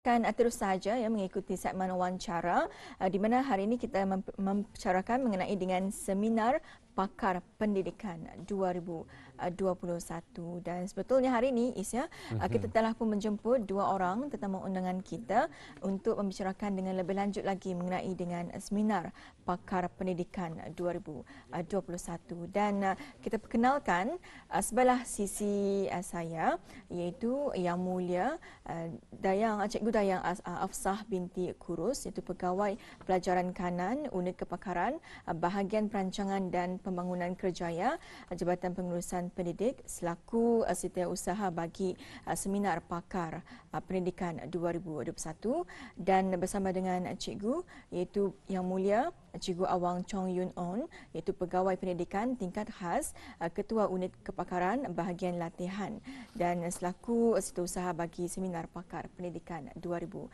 akan terus sahaja mengikuti segmen wawancara di mana hari ini kita membicarakan mengenai dengan seminar Pakar Pendidikan 2021 dan sebetulnya hari ini Isya kita telah pun menjemput dua orang tetamu undangan kita untuk membicarakan dengan lebih lanjut lagi mengenai dengan seminar Pakar Pendidikan 2021 dan kita perkenalkan sebelah sisi saya iaitu Yang Mulia Cikgu Dayang Afsah binti Kurus, iaitu Pegawai Pelajaran Kanan Unit Kepakaran Bahagian Perancangan dan Pembangunan Kerjaya Jabatan Pengurusan Pendidik selaku setiausaha bagi seminar Pakar Pendidikan 2021 dan bersama dengan cikgu iaitu Yang Mulia Cikgu Awang Chong Yun On, iaitu Pegawai Pendidikan Tingkat Khas Ketua Unit Kepakaran Bahagian Latihan dan selaku setiausaha bagi seminar Pakar Pendidikan 2021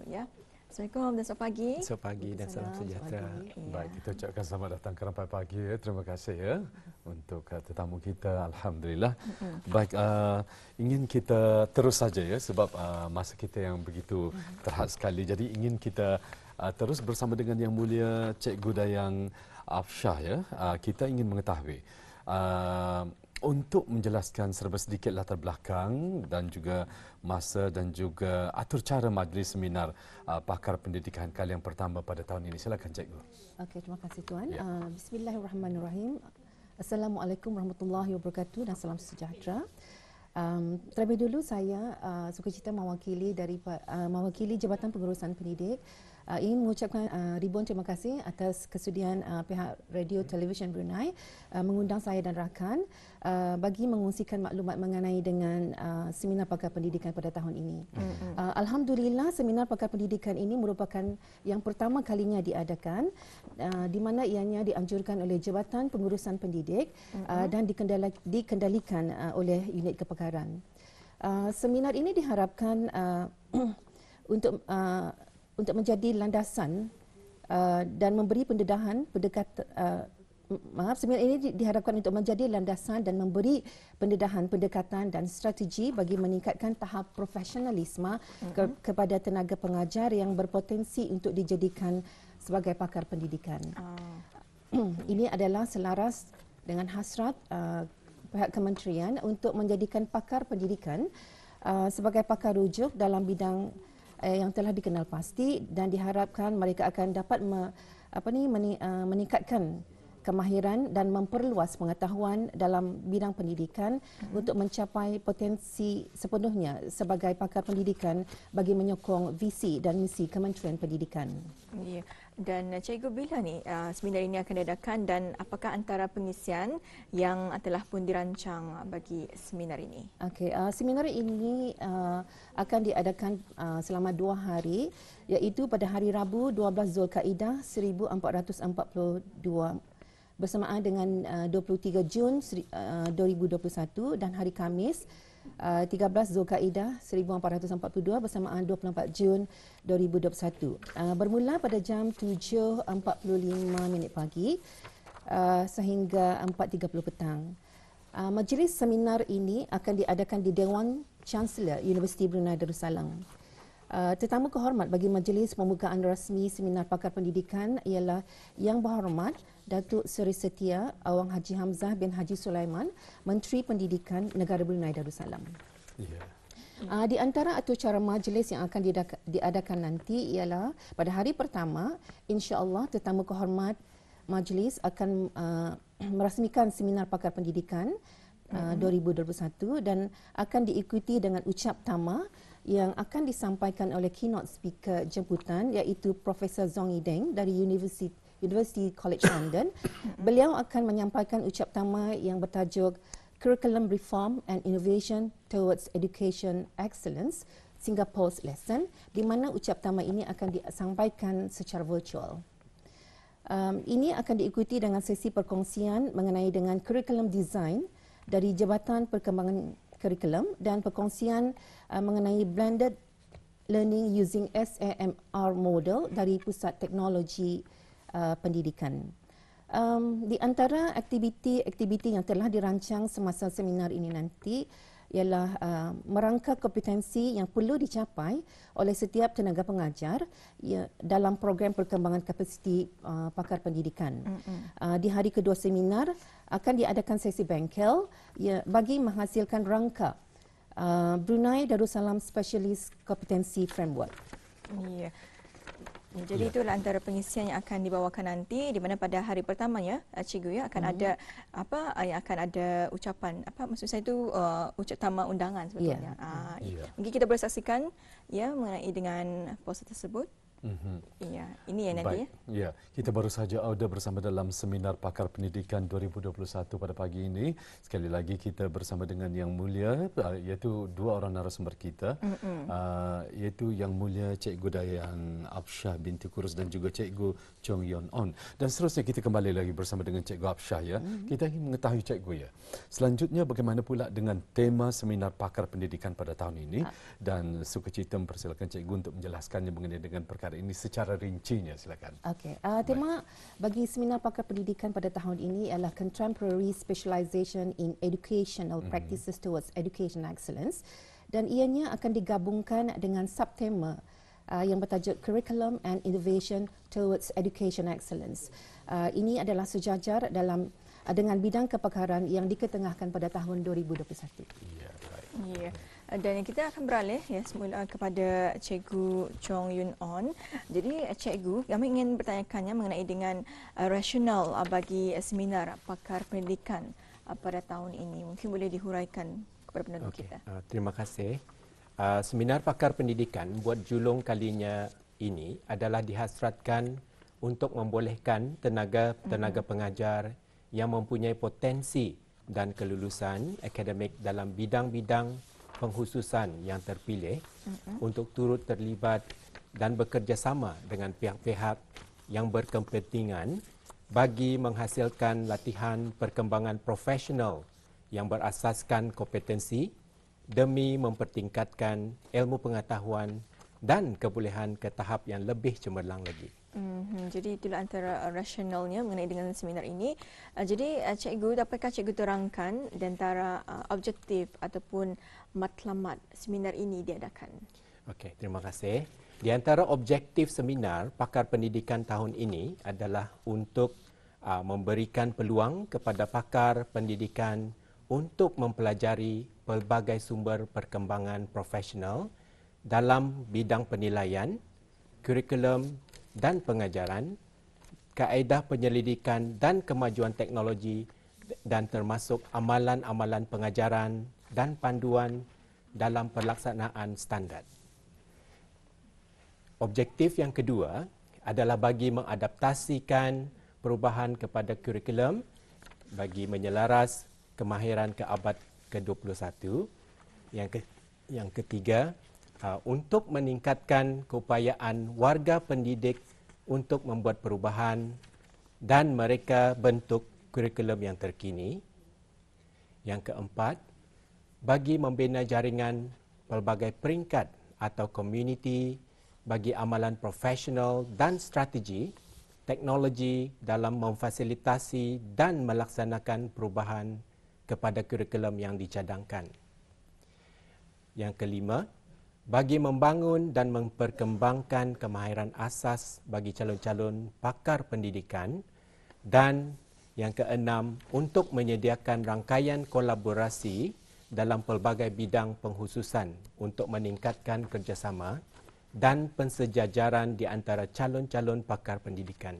ya. Assalamualaikum dan selamat pagi. Selamat pagi dan salam sejahtera. Baik, kita ucapkan selamat datang ke Rampai Pagi ya. Terima kasih ya untuk tetamu kita. Alhamdulillah. Baik, ingin kita terus saja ya sebab masa kita yang begitu terhad sekali. Jadi ingin kita terus bersama dengan Yang Mulia Cikgu Dayang Afsah ya. Kita ingin mengetahui untuk menjelaskan serba sedikit latar belakang dan juga masa dan juga atur cara majlis seminar Pakar Pendidikan kali yang pertama pada tahun ini. Silakan cikgu. Okey, terima kasih tuan. Ya. Bismillahirrahmanirrahim. Assalamualaikum warahmatullahi wabarakatuh dan salam sejahtera. Terlebih dulu saya sukacita mewakili Jabatan Pengurusan Pendidik ingin mengucapkan ribuan terima kasih atas kesudian pihak Radio Television Brunei mengundang saya dan rakan bagi mengungsikan maklumat mengenai dengan seminar Pakar Pendidikan pada tahun ini. Alhamdulillah, seminar Pakar Pendidikan ini merupakan yang pertama kalinya diadakan di mana ianya dianjurkan oleh Jabatan Pengurusan Pendidik dan dikendalikan oleh unit kepakaran. Seminar ini diharapkan untuk menjadi landasan dan memberi seminar ini diharapkan untuk menjadi landasan dan memberi pendekatan dan strategi bagi meningkatkan tahap profesionalisme kepada tenaga pengajar yang berpotensi untuk dijadikan sebagai pakar pendidikan. Ini adalah selaras dengan hasrat pihak kementerian untuk menjadikan pakar pendidikan sebagai pakar rujuk dalam bidang yang telah dikenal pasti dan diharapkan mereka akan dapat meningkatkan kemahiran dan memperluas pengetahuan dalam bidang pendidikan untuk mencapai potensi sepenuhnya sebagai pakar pendidikan bagi menyokong visi dan misi Kementerian Pendidikan. Ya. Dan cikgu, bila ni seminar ini akan diadakan dan apakah antara pengisian yang telah pun dirancang bagi seminar ini? Okey, seminar ini akan diadakan selama 2 hari iaitu pada hari Rabu 12 Zulkaidah 1442 bersamaan dengan 23 Jun 2021 dan hari Khamis 13 Zulkaidah 1442 bersamaan 24 Jun 2021. Bermula pada jam 7.45 pagi sehingga 4.30 petang. Majlis seminar ini akan diadakan di Dewan Chancellor Universiti Brunei Darussalam. Tetamu kehormat bagi majlis pembukaan rasmi seminar Pakar Pendidikan ialah Yang Berhormat Datuk Seri Setia Awang Haji Hamzah bin Haji Sulaiman, Menteri Pendidikan Negara Brunei Darussalam. Yeah. Di antara atur cara majlis yang akan diadakan nanti ialah pada hari pertama, insya-Allah tetamu kehormat majlis akan merasmikan seminar Pakar Pendidikan 2021 dan akan diikuti dengan ucap tama yang akan disampaikan oleh keynote speaker jemputan iaitu Profesor Zong Yideng dari University College London. Beliau akan menyampaikan ucap tama yang bertajuk Curriculum Reform and Innovation Towards Education Excellence, Singapore's Lesson, di mana ucap tama ini akan disampaikan secara virtual. Ini akan diikuti dengan sesi perkongsian mengenai dengan curriculum design dari Jabatan Perkembangan Kurikulum dan perkongsian mengenai blended learning using SAMR model dari Pusat Teknologi Pendidikan. Di antara aktiviti-aktiviti yang telah dirancang semasa seminar ini nanti ialah merangka kompetensi yang perlu dicapai oleh setiap tenaga pengajar dalam program perkembangan kapasiti pakar pendidikan. Di hari kedua seminar akan diadakan sesi bengkel bagi menghasilkan rangka Brunei Darussalam Specialist Competency Framework. Ya. Jadi itulah antara pengisian yang akan dibawakan nanti, di mana pada hari pertamanya cikgu akan ada yang akan ada ucapan maksud saya itu ucap tamu undangan sebetulnya. Mungkin kita boleh saksikan mengenai dengan poster tersebut. Ya, ini ya nanti. Ya, kita baru saja ada bersama dalam seminar pakar pendidikan 2021 pada pagi ini. Sekali lagi kita bersama dengan Yang Mulia, iaitu dua orang narasumber kita, iaitu Yang Mulia Cikgu Dayang Absyah binti Kurus dan juga Cikgu Chong Yon On. Dan seterusnya kita kembali lagi bersama dengan Cikgu Absyah ya. Kita ingin mengetahui Cikgu ya. Selanjutnya bagaimana pula dengan tema seminar pakar pendidikan pada tahun ini, dan sukacita mempersilakan Cikgu untuk menjelaskannya mengenai dengan perkara ini secara rincinya, silakan. Okey, tema bagi seminar pakar pendidikan pada tahun ini adalah Contemporary Specialization in Educational Practices Towards Education Excellence, dan ianya akan digabungkan dengan subtema yang bertajuk Curriculum and Innovation Towards Education Excellence. Ini adalah sejajar dengan bidang kepakaran yang diketengahkan pada tahun 2021. Ya, baik. Dan kita akan beralih semula kepada Cikgu Chong Yon On. Jadi Cikgu, kami ingin bertanyakannya mengenai dengan rasional bagi seminar pakar pendidikan pada tahun ini. Mungkin boleh dihuraikan kepada penonton kita. Terima kasih. Seminar pakar pendidikan buat julung kalinya ini adalah dihasratkan untuk membolehkan tenaga pengajar yang mempunyai potensi dan kelulusan akademik dalam bidang-bidang pengkhususan yang terpilih untuk turut terlibat dan bekerjasama dengan pihak-pihak yang berkepentingan bagi menghasilkan latihan perkembangan profesional yang berasaskan kompetensi demi mempertingkatkan ilmu pengetahuan dan kebolehan ke tahap yang lebih cemerlang lagi. Jadi itulah antara rasionalnya mengenai dengan seminar ini. Jadi Cikgu, dapatkah Cikgu terangkan di antara objektif ataupun matlamat seminar ini diadakan? Okey, terima kasih. Di antara objektif seminar pakar pendidikan tahun ini adalah untuk memberikan peluang kepada pakar pendidikan untuk mempelajari pelbagai sumber perkembangan profesional dalam bidang penilaian, kurikulum dan pengajaran, kaedah penyelidikan dan kemajuan teknologi, dan termasuk amalan-amalan pengajaran dan panduan dalam pelaksanaan standard. Objektif yang kedua adalah bagi mengadaptasikan perubahan kepada kurikulum bagi menyelaras kemahiran ke abad ke-21. Yang ketiga, untuk meningkatkan keupayaan warga pendidik untuk membuat perubahan dan mereka bentuk kurikulum yang terkini. Yang keempat, bagi membina jaringan pelbagai peringkat atau komuniti bagi amalan profesional dan strategi teknologi dalam memfasilitasi dan melaksanakan perubahan kepada kurikulum yang dicadangkan. Yang kelima, bagi membangun dan memperkembangkan kemahiran asas bagi calon-calon pakar pendidikan, dan yang keenam, untuk menyediakan rangkaian kolaborasi dalam pelbagai bidang pengkhususan untuk meningkatkan kerjasama dan pensejajaran di antara calon-calon pakar pendidikan.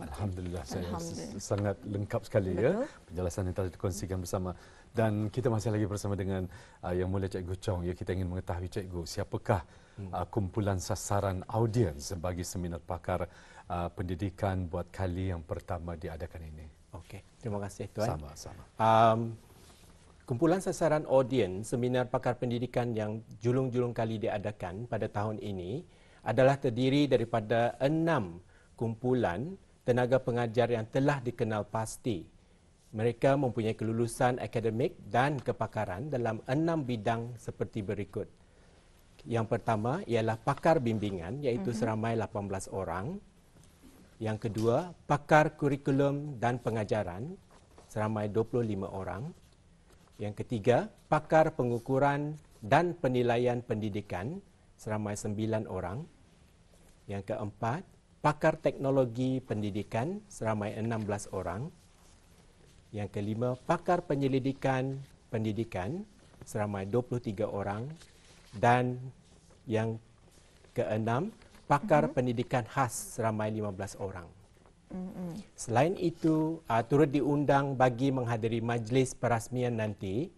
Alhamdulillah, sangat lengkap sekali. Betul. Ya penjelasan yang telah dikongsikan bersama. Dan kita masih lagi bersama dengan Yang Mulia Cikgu Chong. Ya, kita ingin mengetahui Cikgu, siapakah kumpulan sasaran audiens bagi seminar pakar pendidikan buat kali yang pertama diadakan ini? Okey, terima kasih Tuan. Sama-sama. Kumpulan sasaran audiens seminar pakar pendidikan yang julung-julung kali diadakan pada tahun ini adalah terdiri daripada 6 kumpulan tenaga pengajar yang telah dikenal pasti. Mereka mempunyai kelulusan akademik dan kepakaran dalam 6 bidang seperti berikut. Yang pertama ialah pakar bimbingan, iaitu seramai 18 orang. Yang kedua, pakar kurikulum dan pengajaran, seramai 25 orang. Yang ketiga, pakar pengukuran dan penilaian pendidikan seramai 9 orang. Yang keempat, pakar teknologi pendidikan seramai 16 orang. Yang kelima, pakar penyelidikan pendidikan seramai 23 orang. Dan yang keenam, pakar pendidikan khas seramai 15 orang. Selain itu, turut diundang bagi menghadiri majlis perasmian nanti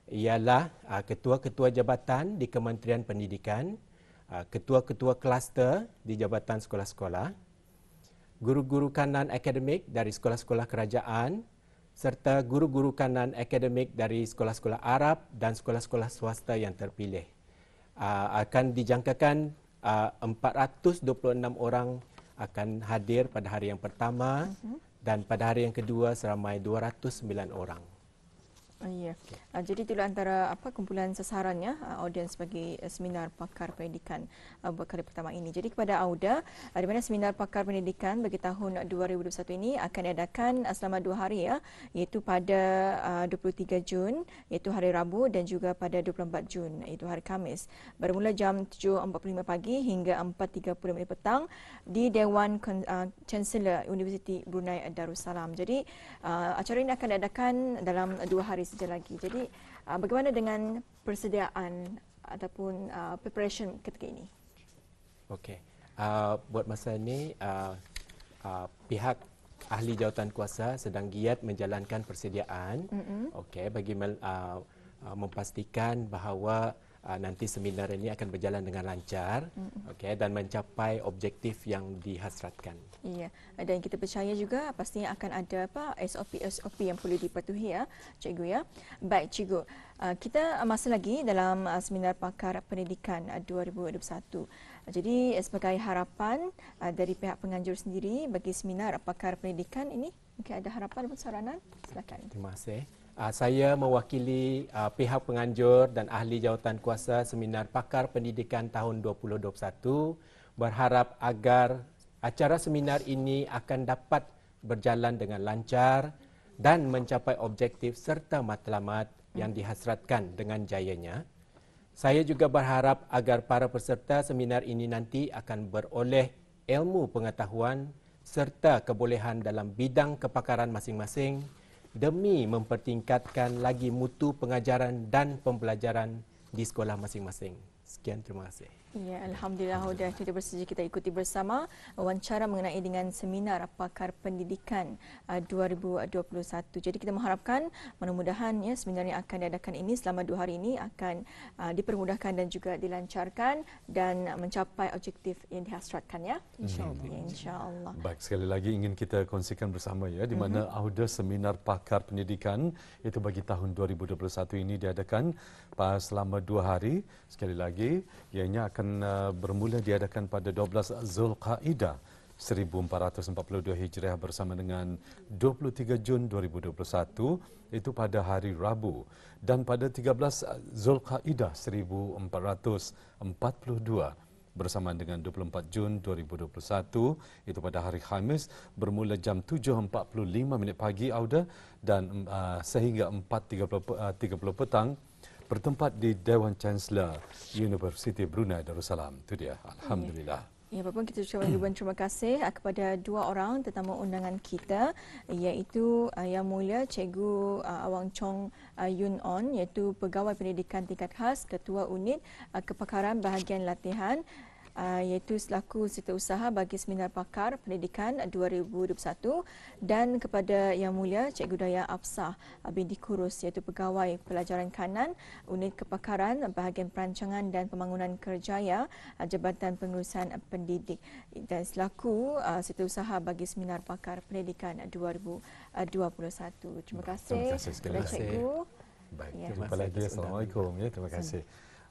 ialah ketua-ketua jabatan di Kementerian Pendidikan, ketua-ketua kluster di Jabatan Sekolah-Sekolah, guru-guru kanan akademik dari sekolah-sekolah kerajaan, serta guru-guru kanan akademik dari sekolah-sekolah Arab dan sekolah-sekolah swasta yang terpilih. Akan dijangkakan 426 orang akan hadir pada hari yang pertama dan pada hari yang kedua seramai 209 orang. Ya. Jadi itulah antara kumpulan sasarannya audiens bagi seminar pakar pendidikan buat kali pertama ini. Jadi kepada Auda, di mana seminar pakar pendidikan bagi tahun 2021 ini akan diadakan selama 2 hari ya, iaitu pada 23 Jun iaitu hari Rabu dan juga pada 24 Jun iaitu hari Khamis. Bermula jam 7.45 pagi hingga 4.30 petang di Dewan Chancellor Universiti Brunei Darussalam. Jadi acara ini akan diadakan dalam 2 hari saja lagi. Jadi bagaimana dengan persediaan ataupun preparation ketika ini? Okey. Buat masa ini pihak ahli jawatan kuasa sedang giat menjalankan persediaan. Okey, bagi memastikan bahawa nanti seminar ini akan berjalan dengan lancar, okey, dan mencapai objektif yang dihasratkan. Ya, dan kita percaya juga pastinya akan ada SOP yang perlu dipatuhi ya, cikgu ya. Baik cikgu, kita masih lagi dalam seminar pakar pendidikan 2021. Jadi sebagai harapan dari pihak penganjur sendiri bagi seminar pakar pendidikan ini, mungkin ada harapan dan saranan? Silakan. Terima kasih. Saya mewakili pihak penganjur dan ahli jawatan kuasa seminar pakar pendidikan tahun 2021 berharap agar acara seminar ini akan dapat berjalan dengan lancar dan mencapai objektif serta matlamat yang dihasratkan dengan jayanya. Saya juga berharap agar para peserta seminar ini nanti akan beroleh ilmu pengetahuan serta kebolehan dalam bidang kepakaran masing-masing demi mempertingkatkan lagi mutu pengajaran dan pembelajaran di sekolah masing-masing. Sekian, terima kasih. Ya, Alhamdulillah sudah kita bersedia kita ikuti bersama wawancara mengenai dengan seminar pakar pendidikan 2021. Jadi kita mengharapkan mudah-mudahan ya seminar yang akan diadakan ini selama 2 hari ini akan dipermudahkan dan juga dilancarkan dan mencapai objektif yang dihasratkan ya. InsyaAllah. Ya, InsyaAllah. Baik, sekali lagi ingin kita kongsikan bersama ya di mana Auda seminar pakar pendidikan itu bagi tahun 2021 ini diadakan selama 2 hari. Sekali lagi ianya akan bermula diadakan pada 12 Zulkaidah 1442 Hijriah bersama dengan 23 Jun 2021 itu pada hari Rabu, dan pada 13 Zulkaidah 1442 bersama dengan 24 Jun 2021 itu pada hari Khamis bermula jam 7.45 pagi Auda dan sehingga 4.30 petang bertempat di Dewan Chancellor Universiti Brunei Darussalam. Itu dia. Alhamdulillah. Ya, Bapak, kita ucapkan ribuan terima kasih kepada 2 orang tetamu undangan kita, iaitu Yang Mulia Cikgu Awang Chong Yun On, iaitu Pegawai Pendidikan Tingkat Khas, Ketua Unit Kepakaran Bahagian Latihan, iaitu selaku setiausaha bagi seminar pakar pendidikan 2021, dan kepada Yang Mulia Cikgu Daya Afsah binti Kurus, iaitu Pegawai Pelajaran Kanan Unit Kepakaran Bahagian Perancangan dan Pembangunan Kerjaya Jabatan Pengurusan Pendidik, dan selaku setiausaha bagi seminar pakar pendidikan 2021. Terima kasih kepada cikgu. Baik, jumpa lagi. Assalamualaikum. Terima kasih.